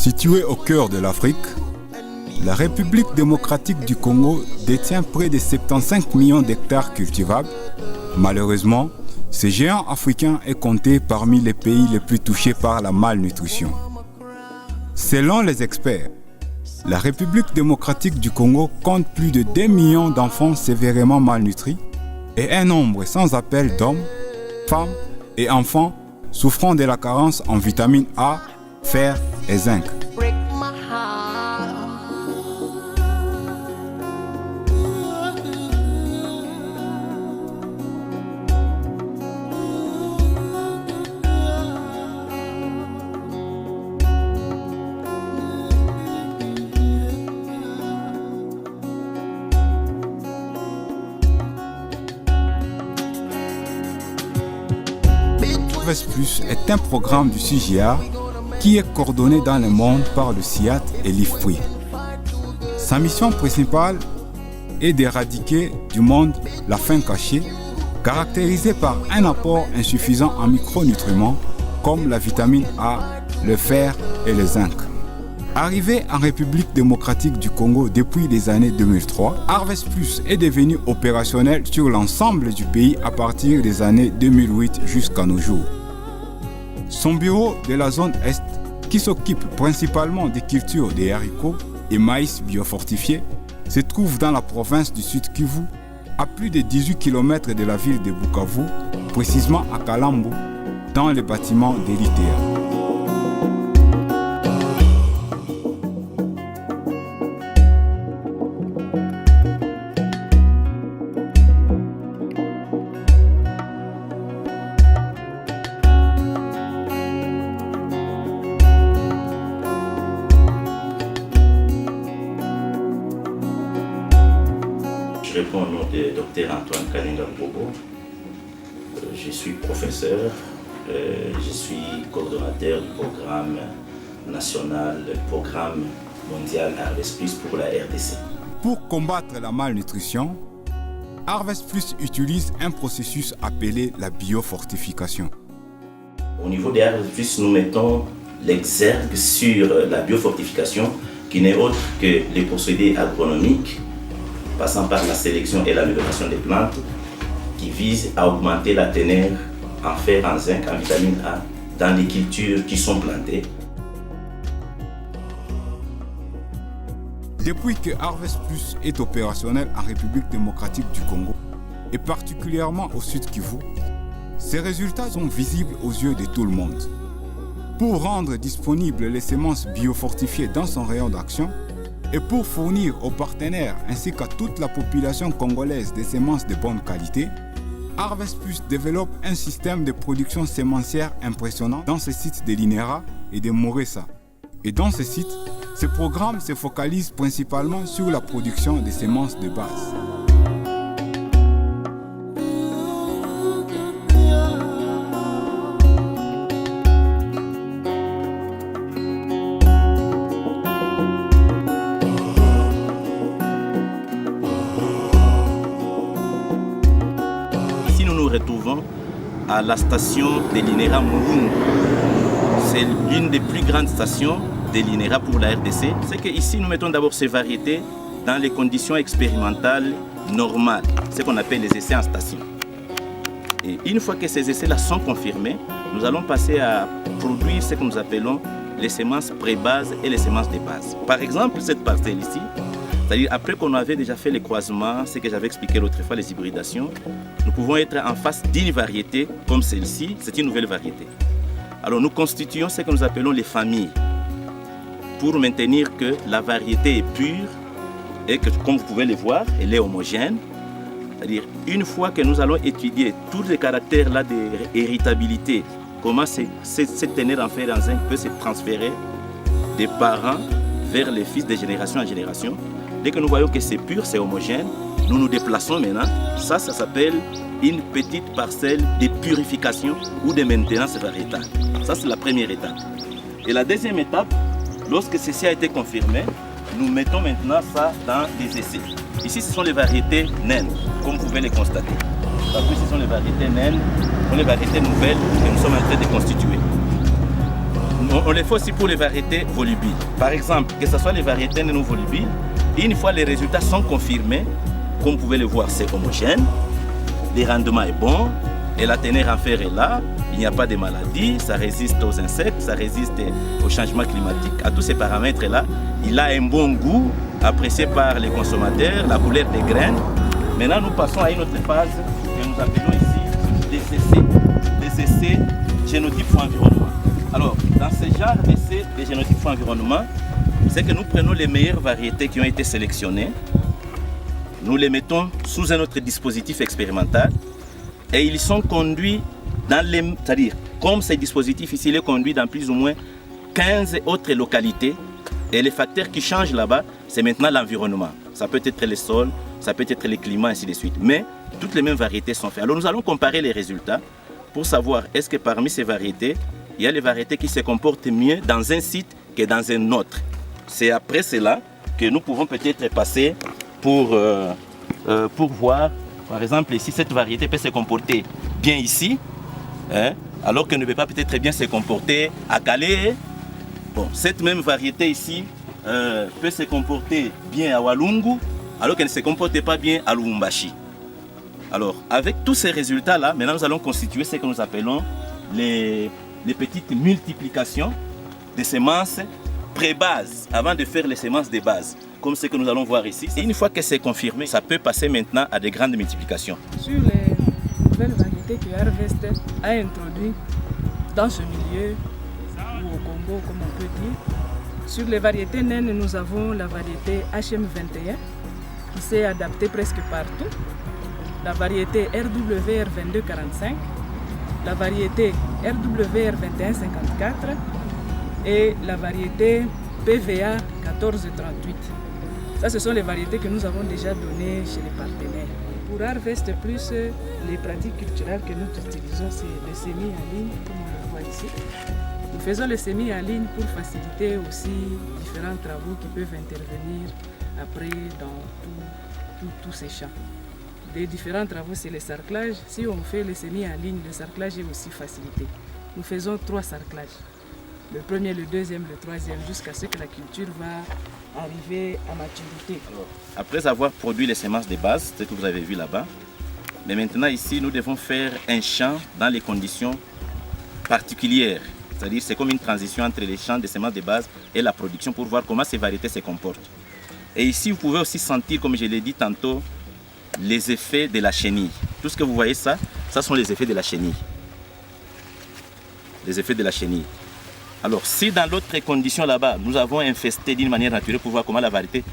Située au cœur de l'Afrique, la République démocratique du Congo détient près de 75 millions d'hectares cultivables. Malheureusement, ce géant africain est compté parmi les pays les plus touchés par la malnutrition. Selon les experts, la République démocratique du Congo compte plus de 2 millions d'enfants sévèrement malnutris et un nombre sans appel d'hommes, femmes et enfants souffrant de la carence en vitamines A, fer et zinc. Harvest Plus est un programme du CIGR qui est coordonné dans le monde par le CIAT et l'IFPRI. Sa mission principale est d'éradiquer du monde la faim cachée, caractérisée par un apport insuffisant en micronutriments comme la vitamine A, le fer et le zinc. Arrivé en République démocratique du Congo depuis les années 2003, Harvest Plus est devenu opérationnel sur l'ensemble du pays à partir des années 2008 jusqu'à nos jours. Son bureau de la zone Est, qui s'occupe principalement des cultures des haricots et maïs biofortifiés, se trouve dans la province du Sud Kivu, à plus de 18 km de la ville de Bukavu, précisément à Kalambo, dans le bâtiment de l'ITEA. Je réponds au nom de Dr Antoine Kalinga Bobo. Je suis professeur, je suis coordonnateur du programme national, le programme mondial Harvest Plus pour la RDC. Pour combattre la malnutrition, Harvest Plus utilise un processus appelé la biofortification. Au niveau des Harvest Plus, nous mettons l'exergue sur la biofortification qui n'est autre que les procédés agronomiques passant par la sélection et l'amélioration des plantes qui visent à augmenter la teneur en fer, en zinc, en vitamine A dans les cultures qui sont plantées. Depuis que Harvest Plus est opérationnel en République démocratique du Congo, et particulièrement au Sud Kivu, ces résultats sont visibles aux yeux de tout le monde. Pour rendre disponibles les semences biofortifiées dans son rayon d'action, et pour fournir aux partenaires ainsi qu'à toute la population congolaise des semences de bonne qualité, Harvest Plus développe un système de production sémencière impressionnant dans ce site de l'INERA et de Moressa. Et dans ce site, ce programme se focalise principalement sur la production de semences de base. Retrouvons à la station de l'INERA Mulungu. C'est l'une des plus grandes stations de l'INERA pour la RDC. C'est qu'ici, nous mettons d'abord ces variétés dans les conditions expérimentales normales, ce qu'on appelle les essais en station. Et une fois que ces essais-là sont confirmés, nous allons passer à produire ce que nous appelons les semences pré-base et les semences de base. Par exemple, cette parcelle ici, c'est-à-dire après qu'on avait déjà fait les croisements, ce que j'avais expliqué l'autre fois, les hybridations, nous pouvons être en face d'une variété comme celle-ci, c'est une nouvelle variété. Alors nous constituons ce que nous appelons les familles pour maintenir que la variété est pure et que, comme vous pouvez le voir, elle est homogène. C'est-à-dire une fois que nous allons étudier tous les caractères là d'héritabilité, comment cette teneur en fer et en zinc peut se transférer des parents vers les fils de génération en génération. Dès que nous voyons que c'est pur, c'est homogène, nous nous déplaçons maintenant. Ça s'appelle une petite parcelle de purification ou de maintenance variétale. Ça, c'est la première étape. Et la deuxième étape, lorsque ceci a été confirmé, nous mettons maintenant ça dans des essais. Ici, ce sont les variétés naines, comme vous pouvez les constater. Parce que ce sont les variétés naines, ce sont les variétés nouvelles que nous sommes en train de constituer. Nous on les fait aussi pour les variétés volubiles. Par exemple, que ce soit les variétés non volubiles, une fois les résultats sont confirmés, comme vous pouvez le voir, c'est homogène, le rendement est bon, et la teneur en fer est là, il n'y a pas de maladie, ça résiste aux insectes, ça résiste au changement climatique, à tous ces paramètres-là. Il a un bon goût, apprécié par les consommateurs, la couleur des graines. Maintenant, nous passons à une autre phase que nous appelons ici des essais génotypes environnement. Alors, dans ce genre d'essais de génotypes environnement, c'est que nous prenons les meilleures variétés qui ont été sélectionnées, nous les mettons sous un autre dispositif expérimental et ils sont conduits dans les... C'est-à-dire, comme ces dispositifs ici, il est conduit dans plus ou moins 15 autres localités et les facteurs qui changent là-bas, c'est maintenant l'environnement. Ça peut être les sols, ça peut être les climats, ainsi de suite. Mais toutes les mêmes variétés sont faites. Alors nous allons comparer les résultats pour savoir est-ce que parmi ces variétés, il y a les variétés qui se comportent mieux dans un site que dans un autre. C'est après cela que nous pouvons peut-être passer pour voir, par exemple, si cette variété peut se comporter bien ici, hein, alors qu'elle ne peut pas peut-être bien se comporter à Calais. Bon, cette même variété ici peut se comporter bien à Walungu, alors qu'elle ne se comporte pas bien à Lubumbashi. Alors, avec tous ces résultats-là, maintenant nous allons constituer ce que nous appelons les petites multiplications des semences pré-base, avant de faire les semences de base, comme ce que nous allons voir ici. Et une fois que c'est confirmé, ça peut passer maintenant à des grandes multiplications. Sur les nouvelles variétés que Harvest a introduites dans ce milieu, ou au Congo, comme on peut dire, sur les variétés naines, nous avons la variété HM21 qui s'est adaptée presque partout, la variété RWR2245, la variété RWR2154 et la variété PVA 1438. Ça, ce sont les variétés que nous avons déjà données chez les partenaires. Pour Harvest Plus, les pratiques culturelles que nous utilisons, c'est le semis en ligne, comme on le voit ici. Nous faisons le semis en ligne pour faciliter aussi différents travaux qui peuvent intervenir après dans tous ces champs. Les différents travaux, c'est le sarclage. Si on fait le semis en ligne, le sarclage est aussi facilité. Nous faisons 3 sarclages. Le premier, le deuxième, le troisième, jusqu'à ce que la culture va arriver à maturité. Alors, après avoir produit les semences de base, ce que vous avez vu là-bas, mais maintenant ici, nous devons faire un champ dans les conditions particulières. C'est-à-dire c'est comme une transition entre les champs de semences de base et la production pour voir comment ces variétés se comportent. Et ici, vous pouvez aussi sentir, comme je l'ai dit tantôt, les effets de la chenille. Tout ce que vous voyez, ça sont les effets de la chenille. Les effets de la chenille. Alors, si dans l'autre condition là-bas, nous avons infesté d'une manière naturelle pour voir comment la variété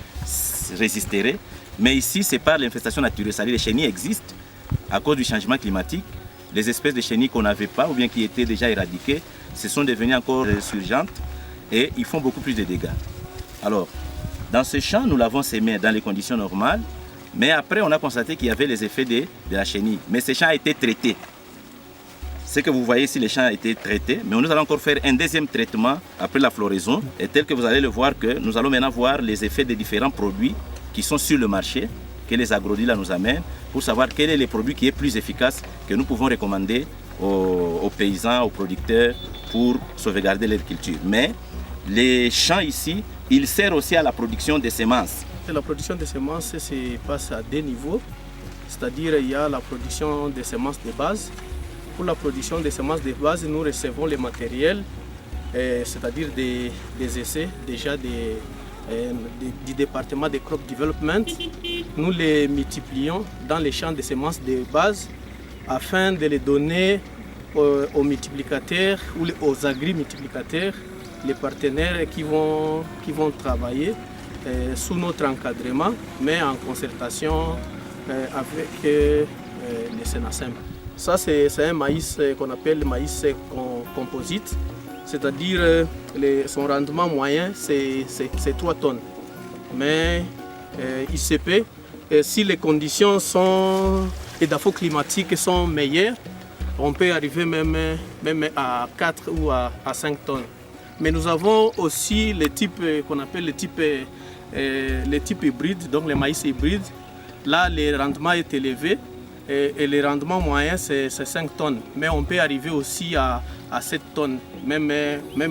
résisterait, mais ici, c'est pas l'infestation naturelle, c'est-à-dire les chenilles existent à cause du changement climatique. Les espèces de chenilles qu'on n'avait pas ou bien qui étaient déjà éradiquées, se sont devenues encore résurgentes et ils font beaucoup plus de dégâts. Alors, dans ce champ, nous l'avons sémé dans les conditions normales, mais après, on a constaté qu'il y avait les effets de la chenille. Mais ce champ a été traité. Ce que vous voyez ici, les champs a été traités, mais nous allons encore faire un deuxième traitement après la floraison. Et tel que vous allez le voir, que nous allons maintenant voir les effets des différents produits qui sont sur le marché, que les agrodealers nous amènent, pour savoir quel est le produit qui est plus efficace que nous pouvons recommander aux paysans, aux producteurs pour sauvegarder leur culture. Mais les champs ici, ils servent aussi à la production des semences. La production des semences se passe à 2 niveaux, c'est-à-dire il y a la production des semences de base. Pour la production des semences de base, nous recevons le matériel, c'est-à-dire des essais déjà du département de Crop Development. Nous les multiplions dans les champs de semences de base afin de les donner aux multiplicateurs ou aux agri-multiplicateurs, les partenaires qui vont travailler sous notre encadrement, mais en concertation avec les SENASEM. Ça, c'est un maïs qu'on appelle maïs composite, c'est-à-dire son rendement moyen, c'est 3 tonnes. Mais ICP, si les conditions édapho-climatiques sont meilleures, on peut arriver même à 4 ou à 5 tonnes. Mais nous avons aussi les types qu'on appelle les types hybrides, donc les maïs hybrides. Là, le rendement est élevé. et le rendement moyen c'est 5 tonnes. Mais on peut arriver aussi à 7 tonnes, même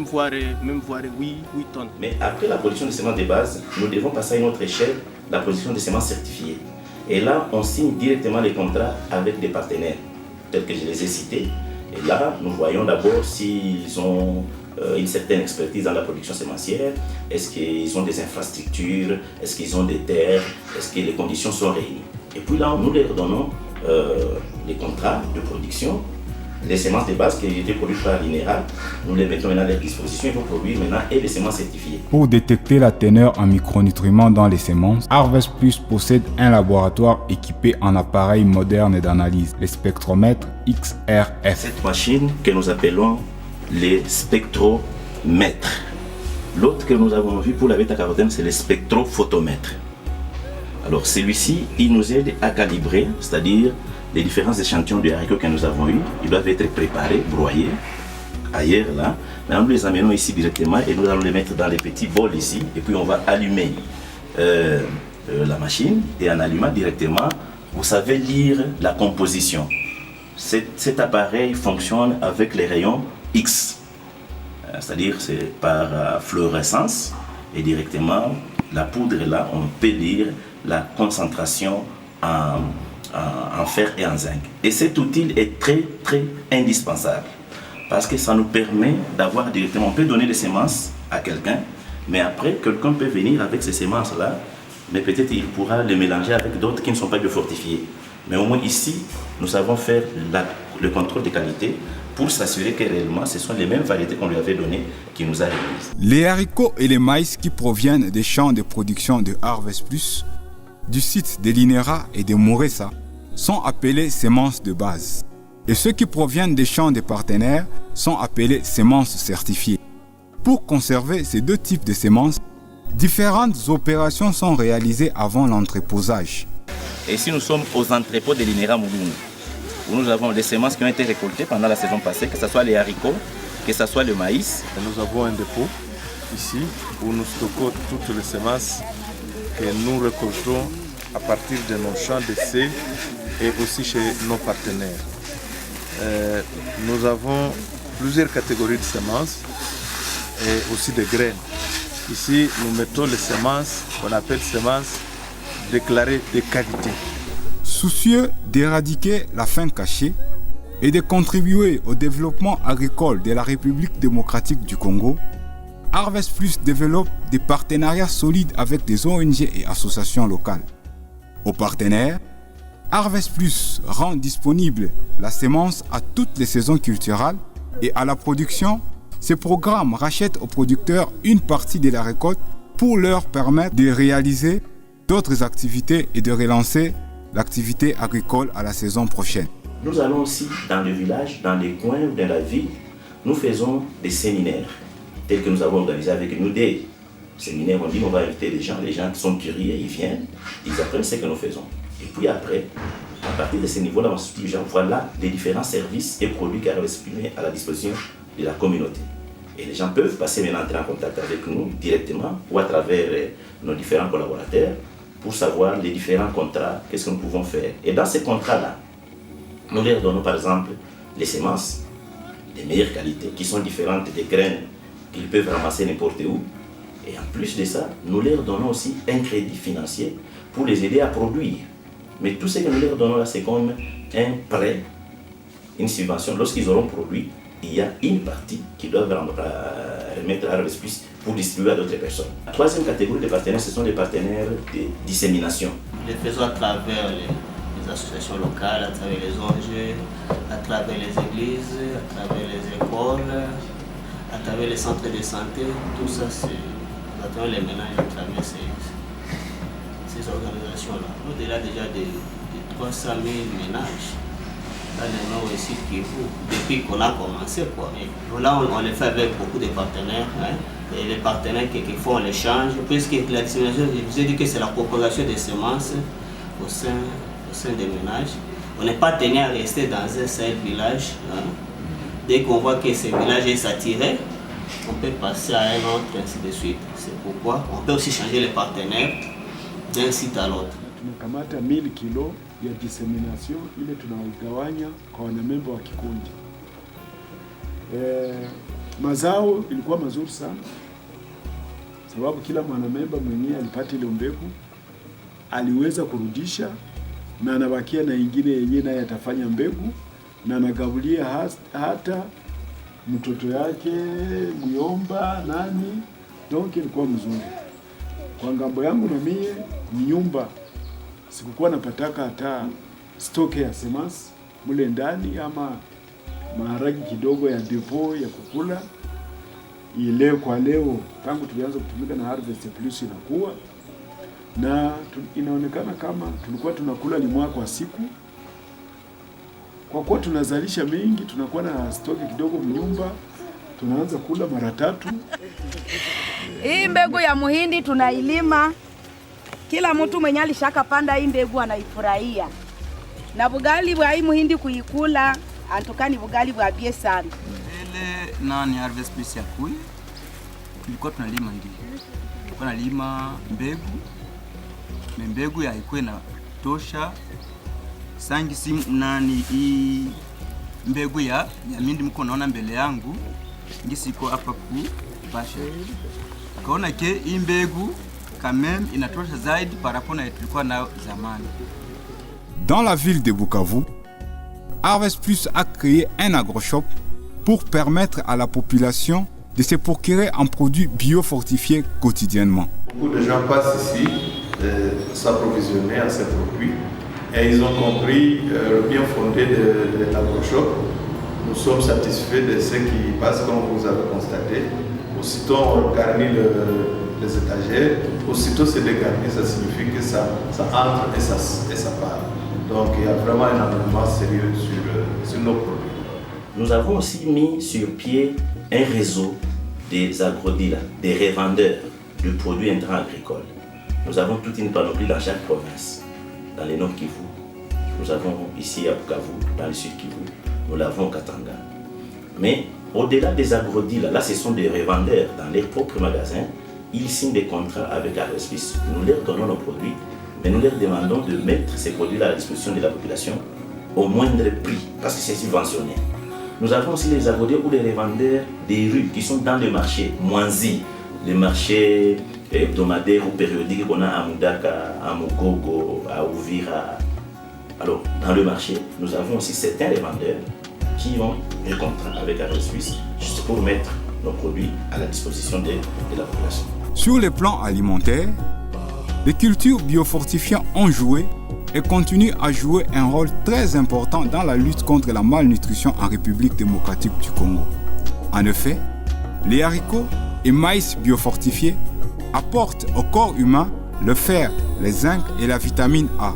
voire 8 tonnes. Mais après la production de semences de base, nous devons passer à une autre échelle, la production de semences certifiées. Et là, on signe directement les contrats avec des partenaires, tels que je les ai cités. Et là, nous voyons d'abord s'ils ont une certaine expertise dans la production sémencière, est-ce qu'ils ont des infrastructures, est-ce qu'ils ont des terres, est-ce que les conditions sont réunies. Et puis là, nous leur donnons les contrats de production, les semences de base qui ont été produites par l'INERA, nous les mettons maintenant à leur disposition, ils vont produire maintenant et les semences certifiées. Pour détecter la teneur en micronutriments dans les semences, Harvest Plus possède un laboratoire équipé en appareil moderne d'analyse, le spectromètre XRF. Cette machine que nous appelons les spectromètres. L'autre que nous avons vu pour la bêta-carotène, c'est le spectrophotomètre. Alors celui-ci, il nous aide à calibrer, c'est-à-dire les différents échantillons de haricots que nous avons eus, ils doivent être préparés, broyés, ailleurs là. Maintenant nous les amenons ici directement et nous allons les mettre dans les petits bols ici. Et puis on va allumer la machine et en allumant directement, vous savez lire la composition. Cet appareil fonctionne avec les rayons X, c'est-à-dire c'est par fluorescence et directement la poudre là, on peut lire la concentration en fer et en zinc. Et cet outil est très indispensable parce que ça nous permet d'avoir directement, on peut donner des semences à quelqu'un, mais après quelqu'un peut venir avec ces semences là, mais peut-être il pourra les mélanger avec d'autres qui ne sont pas biofortifiées. Mais au moins ici, nous savons faire le contrôle de qualité pour s'assurer que réellement ce sont les mêmes variétés qu'on lui avait données qui nous a remises. Les haricots et les maïs qui proviennent des champs de production de Harvest Plus, du site de l'INERA et de Moresa, sont appelés semences de base. Et ceux qui proviennent des champs des partenaires sont appelés semences certifiées. Pour conserver ces deux types de semences, différentes opérations sont réalisées avant l'entreposage. Et ici nous sommes aux entrepôts de l'INERA Mouloum, où nous avons les semences qui ont été récoltées pendant la saison passée, que ce soit les haricots, que ce soit le maïs. Et nous avons un dépôt ici où nous stockons toutes les semences que nous récoltons à partir de nos champs d'essai et aussi chez nos partenaires. Nous avons plusieurs catégories de semences et aussi de graines. Ici, nous mettons les semences qu'on appelle semences déclarées de qualité. Soucieux d'éradiquer la faim cachée et de contribuer au développement agricole de la République démocratique du Congo, Harvest Plus développe des partenariats solides avec des ONG et associations locales. Aux partenaires, Harvest Plus rend disponible la semence à toutes les saisons culturelles et à la production, ces programmes rachètent aux producteurs une partie de la récolte pour leur permettre de réaliser d'autres activités et de relancer l'activité agricole à la saison prochaine. Nous allons aussi dans le village, dans les coins, dans la ville, nous faisons des séminaires tels que nous avons organisé avec nous des séminaires. On dit on va inviter les gens qui sont curieux, ils viennent, ils apprennent ce que nous faisons. Et puis après, à partir de ce niveau-là, on se dit voilà les différents services et produits qui sont exprimés à la disposition de la communauté. Et les gens peuvent passer maintenant entrer en contact avec nous directement ou à travers nos différents collaborateurs pour savoir les différents contrats, qu'est-ce que nous pouvons faire. Et dans ces contrats-là, nous leur donnons par exemple les semences de meilleure qualité qui sont différentes des graines qu'ils peuvent ramasser n'importe où. Et en plus de ça, nous leur donnons aussi un crédit financier pour les aider à produire. Mais tout ce que nous leur donnons là, c'est comme un prêt, une subvention. Lorsqu'ils auront produit, il y a une partie qu'ils doivent remettre à Harvest Plus pour distribuer à d'autres personnes. La troisième catégorie de partenaires, ce sont les partenaires de dissémination. Nous le faisons à travers les associations locales, à travers les ONG, à travers les églises, à travers les écoles, à travers les centres de santé. Tout ça, c'est à travers les ménages, à travers ces organisations-là. Au-delà déjà de 300 000 ménages dans le nord ici Kivu, depuis qu'on a commencé. Là, on le fait avec beaucoup de partenaires. Et les partenaires qui font l'échange, puisque la dissémination, je vous ai dit que c'est la propagation des semences au sein des ménages. On n'est pas tenu à rester dans un seul village. Dès qu'on voit que ce village est saturé, on peut passer à un autre, ainsi de suite. C'est pourquoi on peut aussi changer les partenaires d'un site à l'autre. Tunakamata 1000 kilos ya dissemination ile tunaigawanya kwa wanamemba wa kikundi. Mazao ilikuwa mazuri sana, sababu kila mwanamemba mwenyewe alipata ile mbegu, aliweza kurudisha na anabakia na ingine yenyewe naye atafanya mbegu na anagabulia hata mtoto yake muyomba nani. Donc ilikuwa mzuri kwa ngambo yangu, na mie nyumba sikukuwa napataka hata stock ya semence mule ndani ama maharagi kidogo ya depo ya kukula. Ile kwa leo tangu tulianza kutumika na Harvest Plus inakuwa na inaonekana kama tulikuwa tunakula limwa kwa siku. Kwa kuwa tunazalisha mingi, tunakuwa na stock kidogo mnyumba, tunaanza kula mara 3. Hii mbegu ya muhindi tunailima, kila mtu mwenye alishaka panda hii mbegu anaifurahia. Na bugali bwa hii muhindi kuikula antokani bugali bwa bie sana. Ile nani Harvest Plus ya kui tulikuwa tunalima ndio. Tulikuwa tunalima mbegu ya ikuwe na tosha sangi simu nani hii mbegu ya mindi mko naona mbele yangu ngisi iko hapa ku basha. Kaona ke hii mbegu quand même inatosha zaidi par rapport na tulikuwa nayo zamani. Dans la ville de Bukavu, Harvest Plus a créé un agroshop pour permettre à la population de se procurer un produit biofortifié quotidiennement. Beaucoup de gens passent ici s'approvisionner à ces produits et ils ont compris le bien fondé de l'agroshop. Nous sommes satisfaits de ce qui passe, comme vous avez constaté. Aussitôt on garnit les étagères, aussitôt c'est dégarni, ça signifie que ça entre et ça part. Donc il y a vraiment un engagement sérieux sur nos produits. Nous avons aussi mis sur pied un réseau des agrodealers, des revendeurs de produits intrants agricoles. Nous avons toute une panoplie dans chaque province. Dans le Nord Kivu, nous avons ici à Bukavu, dans le Sud Kivu, nous l'avons au Katanga. Mais au-delà des agrodealers, là ce sont des revendeurs dans leurs propres magasins. Ils signent des contrats avec Harvest Plus. Nous leur donnons nos produits, mais nous leur demandons de mettre ces produits à la disposition de la population au moindre prix, parce que c'est subventionné. Nous avons aussi les agrodealers ou les revendeurs des rues qui sont dans le marché moisi, les marchés hebdomadaires ou périodiques qu'on a à Moudaka, à Mogogo, à Ouvira. Alors, dans le marché, nous avons aussi certains revendeurs qui ont un contrat avec Harvest Plus juste pour mettre nos produits à la disposition de la population. Sur le plan alimentaire, les cultures biofortifiantes ont joué et continuent à jouer un rôle très important dans la lutte contre la malnutrition en République démocratique du Congo. En effet, les haricots et maïs biofortifiés apportent au corps humain le fer, le zinc et la vitamine A,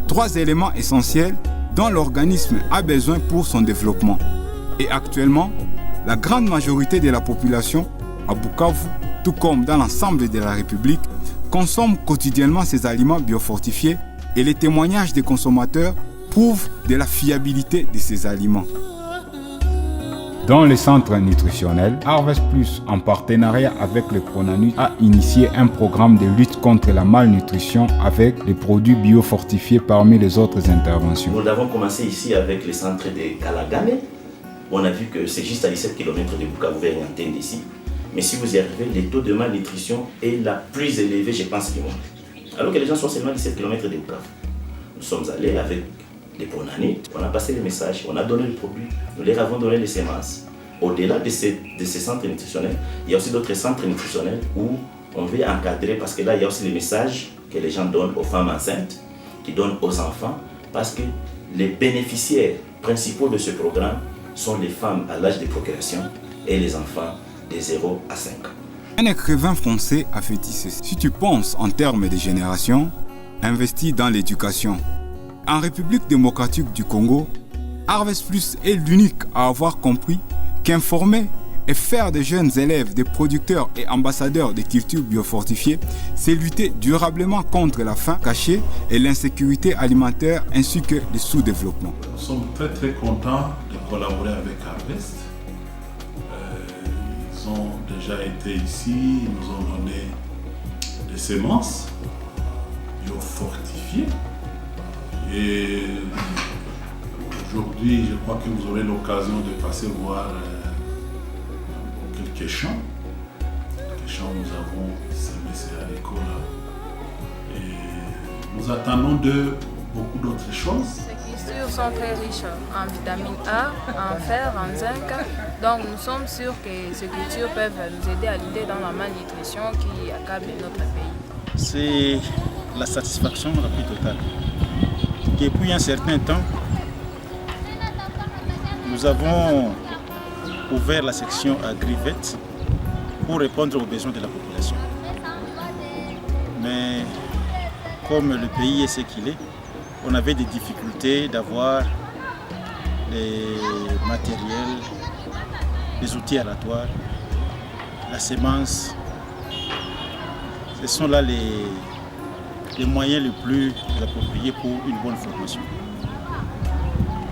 3 éléments essentiels dont l'organisme a besoin pour son développement. Et actuellement, la grande majorité de la population à Bukavu, tout comme dans l'ensemble de la République, consomme quotidiennement ces aliments biofortifiés et les témoignages des consommateurs prouvent de la fiabilité de ces aliments. Dans les centres nutritionnels, Harvest Plus, en partenariat avec le Pronanut, a initié un programme de lutte contre la malnutrition avec les produits biofortifiés parmi les autres interventions. Nous avons commencé ici avec le centre de Kalagane. On a vu que c'est juste à 17 km de Bukavu vers une antenne d'ici. Mais si vous y arrivez, le taux de malnutrition est la plus élevée, je pense, du monde. Alors que les gens sont seulement à 17 km de Bukavu. Nous sommes allés avec les Pronanut, on a passé les messages, on a donné le produit, nous leur avons donné les semences. Au-delà de ces centres nutritionnels, il y a aussi d'autres centres nutritionnels où on veut encadrer, parce que là, il y a aussi les messages que les gens donnent aux femmes enceintes, qui donnent aux enfants, parce que les bénéficiaires principaux de ce programme sont les femmes à l'âge de procréation et les enfants de 0 à 5 ans. Un écrivain français a fait dit ceci: si tu penses en termes de génération, investis dans l'éducation. En République démocratique du Congo, Harvest Plus est l'unique à avoir compris qu'informer et faire des jeunes élèves des producteurs et ambassadeurs des cultures biofortifiées, c'est lutter durablement contre la faim cachée et l'insécurité alimentaire ainsi que le sous-développement. Nous sommes très contents de collaborer avec Harvest. Ils ont déjà été ici, ils nous ont donné des semences biofortifiées Et aujourd'hui, je crois que vous aurez l'occasion de passer voir quelques champs. Quelques champs, nous avons semé ces haricots là. Et nous attendons de beaucoup d'autres choses. Ces cultures sont très riches en vitamine A, en fer, en zinc. Donc nous sommes sûrs que ces cultures peuvent nous aider à lutter dans la malnutrition qui accable notre pays. C'est la satisfaction la plus totale. Depuis un certain temps, nous avons ouvert la section agrivette pour répondre aux besoins de la population. Mais comme le pays est ce qu'il est, on avait des difficultés d'avoir les matériels, les outils aératoires, la semence. Ce sont là les moyens les plus appropriés pour une bonne formation.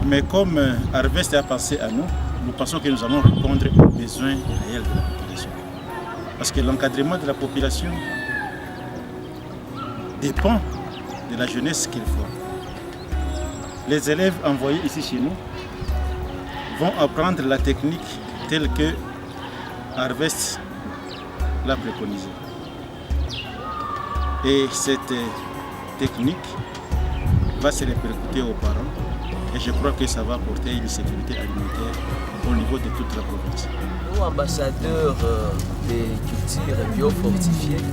Mais comme Harvest a pensé à nous, nous pensons que nous allons répondre aux besoins réels de la population. Parce que l'encadrement de la population dépend de la jeunesse qu'il faut. Les élèves envoyés ici chez nous vont apprendre la technique telle que Harvest l'a préconisée. Et cette technique va se répercuter aux parents et je crois que ça va apporter une sécurité alimentaire au niveau de toute la province. Nous, ambassadeurs des cultures biofortifiées,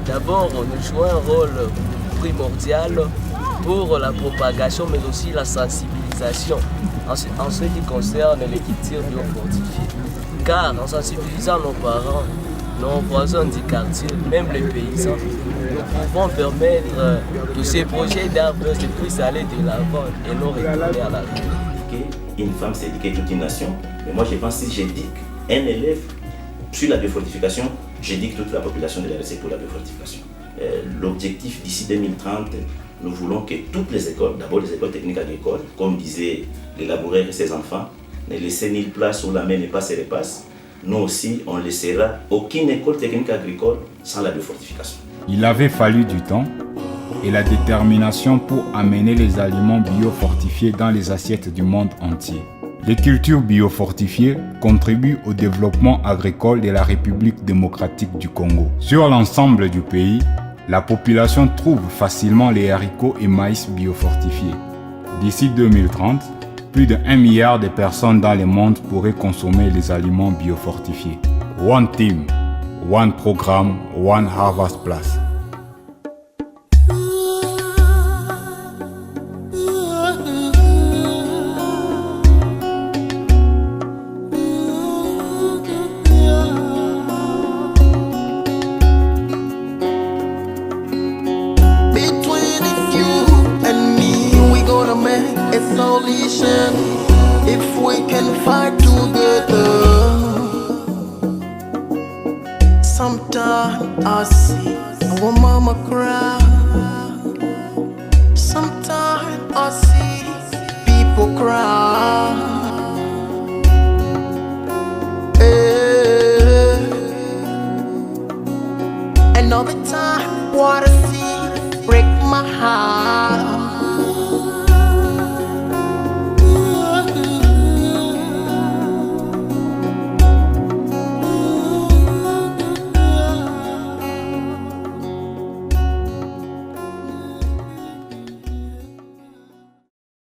d'abord nous jouons un rôle primordial pour la propagation mais aussi la sensibilisation en ce qui concerne les cultures biofortifiées. Car en sensibilisant nos parents, nos voisins du quartier, même les paysans, nous pouvons permettre que ces projets d'Harvest puissent aller de l'avant et non retourner à la rue. Une femme, c'est éduquer toute une nation. Mais moi, je pense que si j'éduque un élève sur la biofortification, j'éduque toute la population de la RDC pour la biofortification. L'objectif d'ici 2030, nous voulons que toutes les écoles, d'abord les écoles techniques agricoles, comme disait le laboureur et ses enfants, ne laissez nulle place où la main ne passe et repasse. Nous aussi, on ne laissera aucune école technique agricole sans la biofortification. Il avait fallu du temps et la détermination pour amener les aliments biofortifiés dans les assiettes du monde entier. Les cultures biofortifiées contribuent au développement agricole de la République démocratique du Congo. Sur l'ensemble du pays, la population trouve facilement les haricots et maïs biofortifiés. D'ici 2030, plus de 1 milliard de personnes dans le monde pourraient consommer les aliments biofortifiés. One team, one programme, one harvest place. If we can fight together. Sometimes I see our mama cry. Sometimes I see people cry. Another time what I see break my heart.